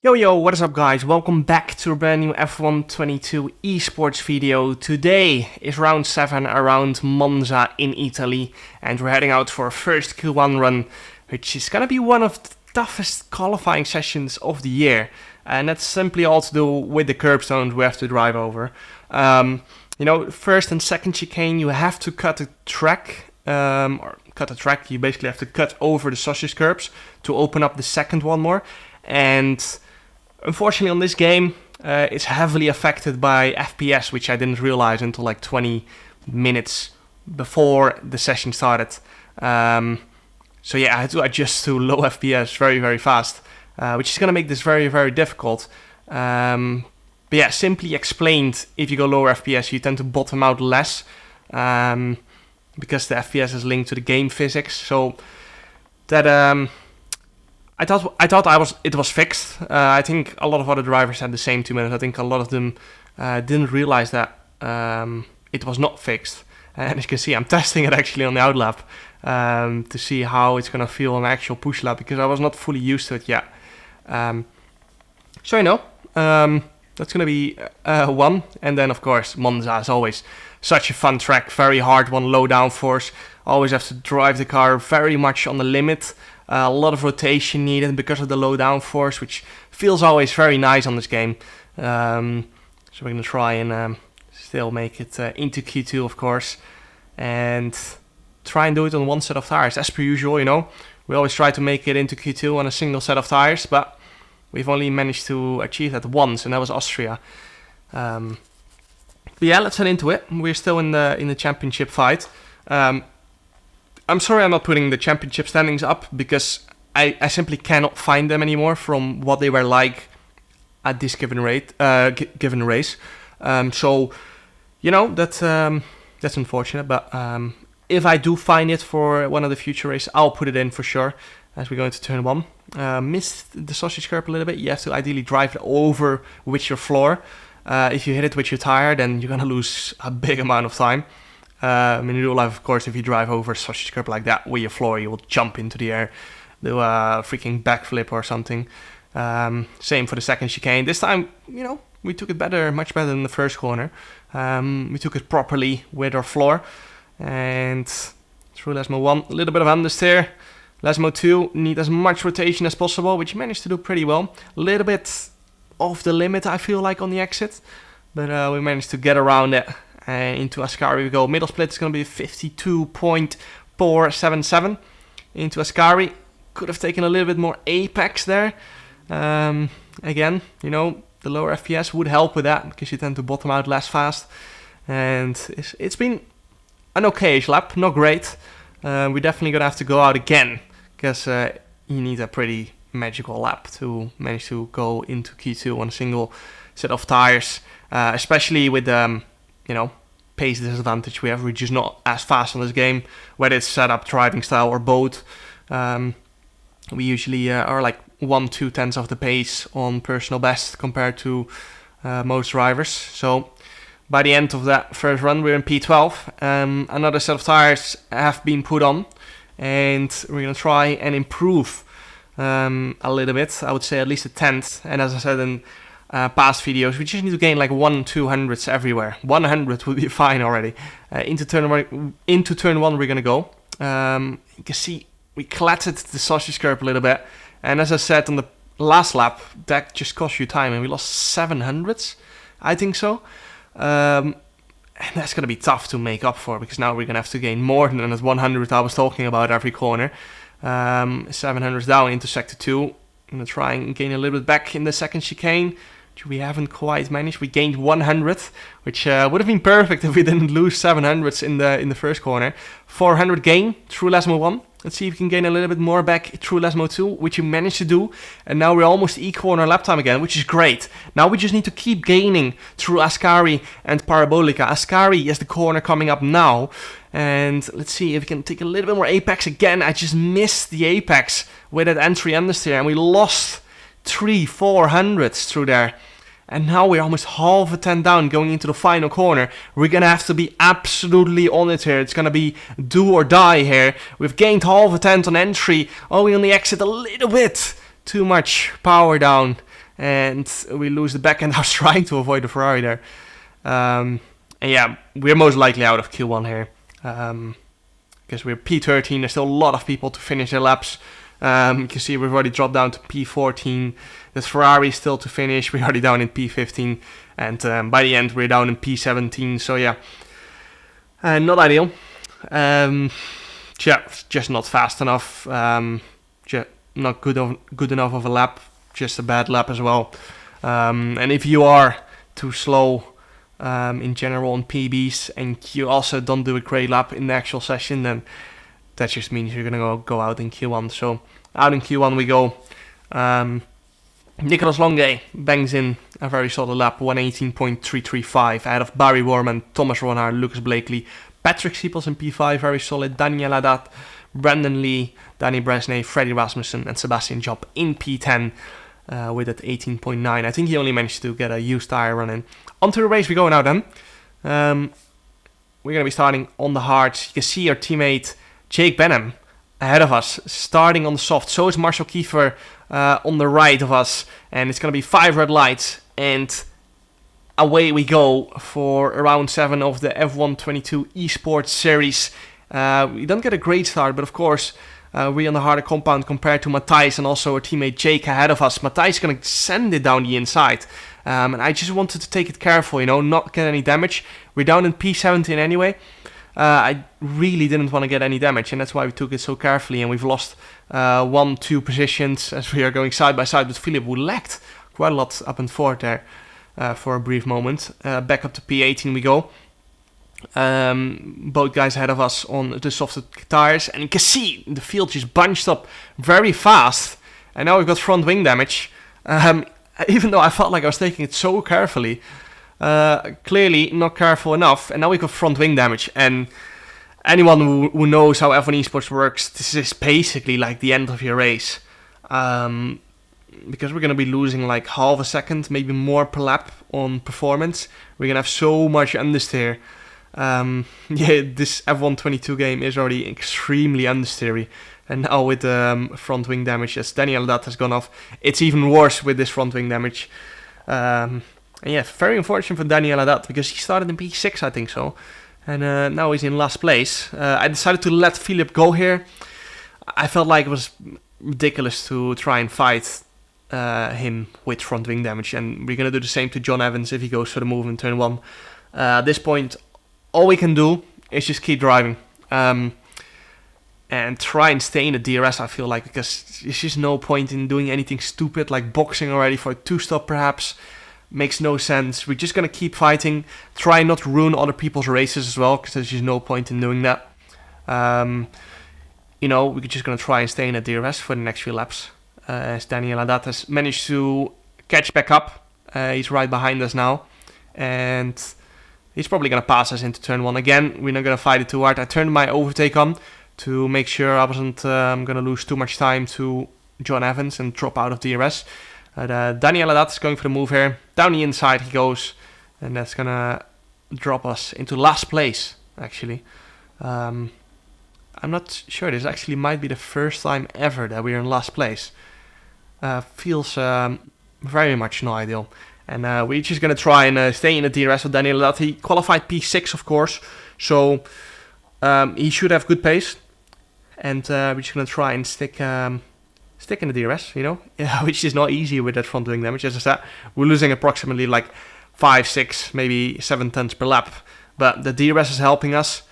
Yo, what is up guys? Welcome back to a brand new F1 22 esports video. Today is round 7 around Monza in Italy and we're heading out for our first Q1 run, which is gonna be one of the toughest qualifying sessions of the year. And that's simply all to do with the curbstones we have to drive over. First and second chicane you have to cut a track, you basically have to cut over the sausage curbs to open up the second one more. And unfortunately on this game, it's heavily affected by FPS, which I didn't realize until like 20 minutes before the session started. So yeah, I had to adjust to low FPS very fast, which is going to make this very difficult. But yeah, simply explained, if you go lower FPS, you tend to bottom out less, because the FPS is linked to the game physics. So that I thought it was fixed. I think a lot of other drivers had the same 2 minutes. I think a lot of them didn't realize that it was not fixed. And as you can see, I'm testing it actually on the outlap to see how it's gonna feel on actual push lap, because I was not fully used to it yet. So that's gonna be one. And then of course Monza is always such a fun track, very hard one, low downforce. Always have to drive the car very much on the limit. A lot of rotation needed because of the low downforce, which feels always very nice on this game. So we're gonna try and still make it into Q2, of course, and try and do it on one set of tires, as per usual. We always try to make it into Q2 on a single set of tires, but we've only managed to achieve that once, and that was Austria. But yeah, let's head into it. We're still in the championship fight. I'm sorry I'm not putting the championship standings up, because I simply cannot find them anymore from what they were like at this given race. So, that's unfortunate, but if I do find it for one of the future races, I'll put it in for sure as we go into turn 1. Missed the sausage curb a little bit. You have to ideally drive it over with your floor. If you hit it with your tire, then you're gonna lose a big amount of time. In real life, of course, if you drive over a sausage curb like that with your floor, you will jump into the air, do a freaking backflip or something. Same for the second chicane. This time, we took it much better than the first corner. We took it properly with our floor. And through Lesmo 1, a little bit of understeer. Lesmo 2, need as much rotation as possible, which you managed to do pretty well. A little bit off the limit, I feel like, on the exit. But we managed to get around it. Into Ascari we go. Middle split is going to be 52.477 into Ascari. Could have taken a little bit more apex there. Again, the lower FPS would help with that, because you tend to bottom out less fast. And it's been an okay lap, not great. We're definitely going to have to go out again, because you need a pretty magical lap to manage to go into Q2 on a single set of tires. Especially with pace disadvantage we have. We're just not as fast on this game, whether it's setup, driving style, or both. We usually are like 1-2 tenths of the pace on personal best compared to most drivers. So by the end of that first run, we're in P12. Another set of tires have been put on, and we're gonna try and improve a little bit. I would say at least a tenth. And as I said in past videos, we just need to gain like 1-200ths everywhere. 100 would be fine already. Into turn 1 we're gonna go. You can see we clattered the sausage curb a little bit, and as I said on the last lap, that just cost you time, and we lost 700ths, I think so. And that's gonna be tough to make up for, because now we're gonna have to gain more than that 100 I was talking about every corner. 700 down into sector 2. I'm gonna try and gain a little bit back in the second chicane, which we haven't quite managed. We gained 100, which would have been perfect if we didn't lose 700s in the first corner. 400 gain through Lesmo 1. Let's see if we can gain a little bit more back through Lesmo 2, which we managed to do. And now we're almost equal on our lap time again, which is great. Now we just need to keep gaining through Ascari and Parabolica. Ascari is the corner coming up now. And let's see if we can take a little bit more apex again. I just missed the apex with that entry understeer, and we lost 300-400ths through there. And now we're almost half a tenth down going into the final corner. We're going to have to be absolutely on it here. It's going to be do or die here. We've gained half a tenth on entry. Only on the exit a little bit too much power down. and we lose the back end. I was trying to avoid the Ferrari there. And yeah, we're most likely out of Q1 here. Because we're P13, there's still a lot of people to finish their laps. You can see we've already dropped down to P14. There's Ferrari still to finish. We're already down in P15. And by the end, we're down in P17. So yeah, not ideal. Just not fast enough. Not good enough of a lap. Just a bad lap as well. And if you are too slow in general on PBs and you also don't do a great lap in the actual session, then that just means you're gonna go out in Q1. So out in Q1 we go. Nicolas Longuet bangs in a very solid lap, 118.335 ahead of Barry Worman, Thomas Ronhard, Lucas Blakely, Patrick Siepels in P5, very solid, Daniel Haddad, Brandon Lee, Danny Bresnay, Freddie Rasmussen and Sebastian Job in P10 with that 18.9. I think he only managed to get a used tire run in. Onto the race we go now then. We're going to be starting on the hards. You can see our teammate Jake Benham ahead of us, starting on the soft. So is Marshall Kiefer on the right of us. And it's going to be 5 red lights. And away we go for round 7 of the F122 Esports series. We don't get a great start, but of course, we're on the harder compound compared to Matthijs and also our teammate Jake ahead of us. Matthijs is going to send it down the inside. And I just wanted to take it careful, not get any damage. We're down in P17 anyway. I really didn't want to get any damage, and that's why we took it so carefully. And we've lost 1-2 positions as we are going side by side with Philip, who lagged quite a lot up and forward there for a brief moment. Back up to P18 we go. Both guys ahead of us on the softer tires, and you can see the field just bunched up very fast. And now we've got front wing damage. Even though I felt like I was taking it so carefully, clearly not careful enough, and now we've got front wing damage. And anyone who knows how F1 Esports works, this is basically like the end of your race. Because we're going to be losing like half a second, maybe more per lap on performance. We're going to have so much understeer. This F122 game is already extremely understeery. And now with front wing damage, as Daniel Haddad has gone off, it's even worse with this front wing damage. And yeah, very unfortunate for Daniel Haddad, because he started in P6, I think so. And now he's in last place. I decided to let Philip go here. I felt like it was ridiculous to try and fight him with front wing damage. And we're going to do the same to John Evans if he goes for the move in turn 1. At this point, all we can do is just keep driving. And try and stay in the DRS, I feel like, because there's just no point in doing anything stupid like boxing already for a 2-stop perhaps. Makes no sense. We're just going to keep fighting. Try not to ruin other people's races as well, because there's just no point in doing that. We're just going to try and stay in the DRS for the next few laps. As Daniel Haddad has managed to catch back up. He's right behind us now. And he's probably going to pass us into turn 1 again. We're not going to fight it too hard. I turned my overtake on to make sure I wasn't going to lose too much time to John Evans and drop out of DRS. Daniel Haddad is going for the move here. Down the inside he goes. And that's going to drop us into last place, actually. I'm not sure. This actually might be the first time ever that we're in last place. Feels very much not ideal. And we're just going to try and stay in the DRS with Daniel Haddad. He qualified P6, of course. So he should have good pace. And we're just going to try and stick in the DRS, which is not easy with that front wing damage. As I said, we're losing approximately like 5, 6, maybe 7 tenths per lap. But the DRS is helping us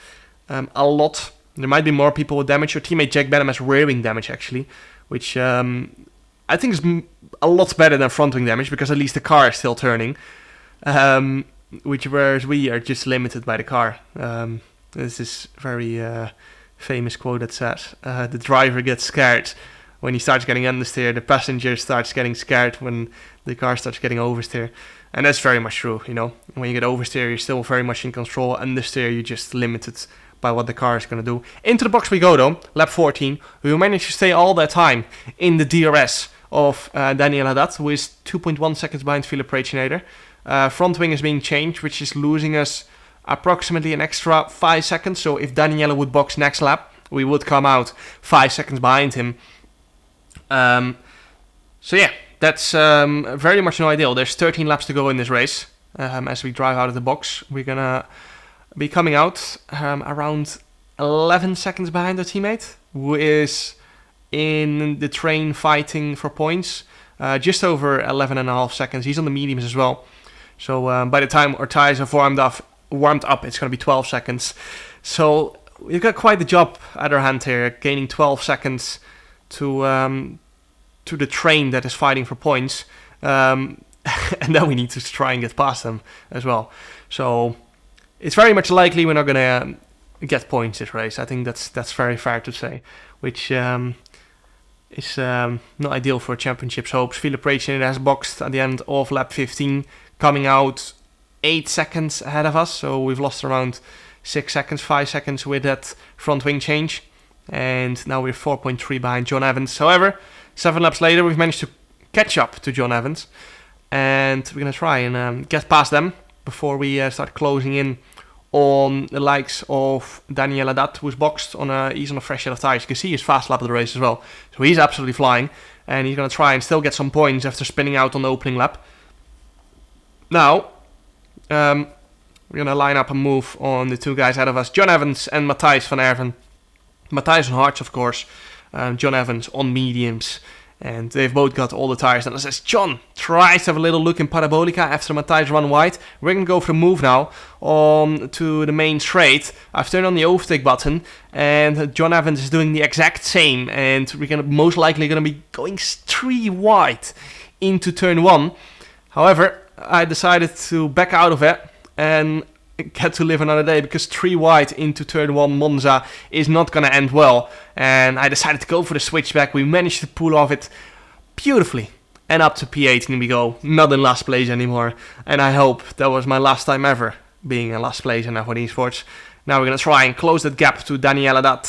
a lot. There might be more people with damage. Your teammate Jack Benham has rear wing damage, actually, which I think is a lot better than front wing damage, because at least the car is still turning. Whereas we are just limited by the car. This is very famous quote that says, the driver gets scared when he starts getting understeer. The passenger starts getting scared when the car starts getting oversteer. And that's very much true, When you get oversteer, you're still very much in control. Understeer, you're just limited by what the car is going to do. Into the box we go, though. Lap 14. We managed to stay all that time in the DRS of Daniel Haddad, who is 2.1 seconds behind Philip Reicheneder. Front wing is being changed, which is losing us approximately an extra 5 seconds. So if Daniela would box next lap, we would come out 5 seconds behind him. So yeah, that's very much no ideal. There's 13 laps to go in this race. As we drive out of the box, we're gonna be coming out around 11 seconds behind our teammate, who is in the train fighting for points. Just over 11.5 seconds. He's on the mediums as well. So by the time our tires have warmed up, it's going to be 12 seconds. So we've got quite the job at our hand here, gaining 12 seconds to the train that is fighting for points. And then we need to try and get past them as well. So it's very much likely we're not going to get points this race. I think that's very fair to say, which is not ideal for championships hopes. Philip Racing has boxed at the end of lap 15, coming out 8 seconds ahead of us. So we've lost around 6 seconds, 5 seconds with that front wing change. And now we're 4.3 behind John Evans. However, 7 laps later, we've managed to catch up to John Evans. And we're going to try and get past them before we start closing in on the likes of Daniel Haddad, who's boxed he's on a fresh set of tires. You can see his fast lap of the race as well. So he's absolutely flying. And he's going to try and still get some points after spinning out on the opening lap. Now, we're going to line up and move on the 2 guys ahead of us, John Evans and Matthijs van Erven. Matthijs on hards, of course. John Evans on mediums. And they've both got all the tires. And as John tries to have a little look in Parabolica after Matthijs run wide, we're going to go for a move now on to the main straight. I've turned on the overtake button, and John Evans is doing the exact same. And we're most likely going to be going 3 wide into turn 1. However, I decided to back out of it and get to live another day, because 3 wide into turn 1 Monza is not going to end well. And I decided to go for the switchback. We managed to pull off it beautifully. And up to P18 we go, not in last place anymore. And I hope that was my last time ever being in last place in F1 Esports. Now we're going to try and close that gap to Daniel Haddad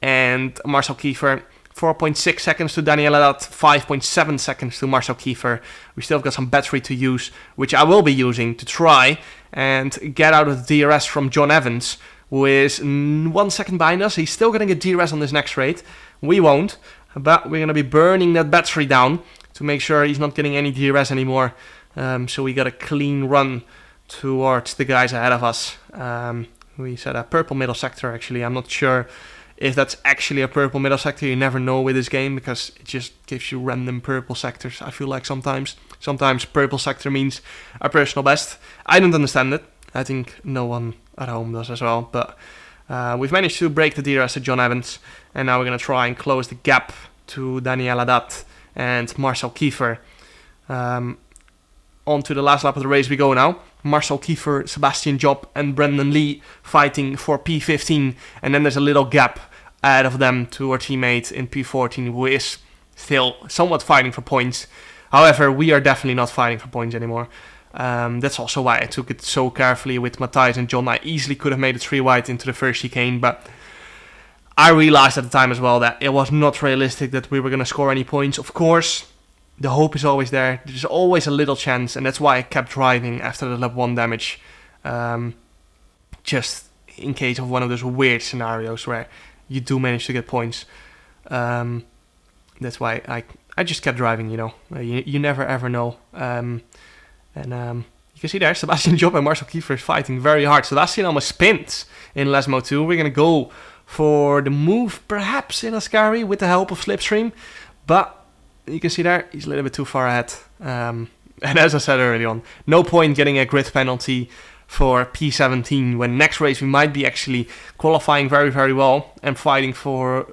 and Marcel Kiefer. 4.6 seconds to Daniel Haddad, 5.7 seconds to Marcel Kiefer. We still have got some battery to use, which I will be using to try and get out of the DRS from John Evans, who is 1 second behind us. He's still going to get DRS on this next raid. We won't, but we're going to be burning that battery down to make sure he's not getting any DRS anymore. So we got a clean run towards the guys ahead of us. We said a purple middle sector, actually. I'm not sure if that's actually a purple middle sector. You never know with this game, because it just gives you random purple sectors. I feel like sometimes purple sector means a personal best. I don't understand it. I think no one at home does as well. But we've managed to break the DRS to John Evans, and now we're going to try and close the gap to Daniel Haddad and Marcel Kiefer. On to the last lap of the race we go now. Marcel Kiefer, Sebastian Job and Brendan Lee fighting for P15. And then there's a little gap out of them to our teammate in P14, who is still somewhat fighting for points. However, we are definitely not fighting for points anymore. That's also why I took it so carefully with Matthijs and John. I easily could have made it 3 wide into the first chicane, but I realized at the time as well that it was not realistic that we were going to score any points. Of course, the hope is always there. There's always a little chance, and that's why I kept driving after the lap 1 damage. Just in case of one of those weird scenarios where you do manage to get points. That's why I just kept driving, you know. You never ever know. You can see there, Sebastian Job and Marcel Kiefer is fighting very hard. Sebastian almost spins in Lesmo 2. We're going to go for the move, perhaps in Ascari with the help of Slipstream. But you can see there, he's a little bit too far ahead. And as I said early on, no point getting a grid penalty for P17 when next race we might be actually qualifying very, very well and fighting for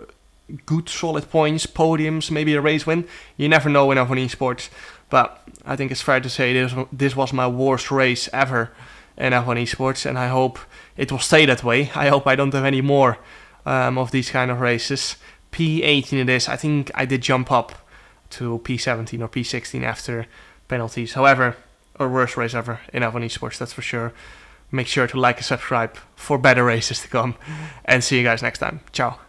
good solid points, podiums, maybe a race win. You never know in F1 Esports. But I think it's fair to say this was my worst race ever in F1 Esports, and I hope it will stay that way. I hope I don't have any more of these kind of races. P18 it is. I think I did jump up to P17 or P16 after penalties. However, our worst race ever in F1 Esports, that's for sure. Make sure to like and subscribe for better races to come. And see you guys next time. Ciao.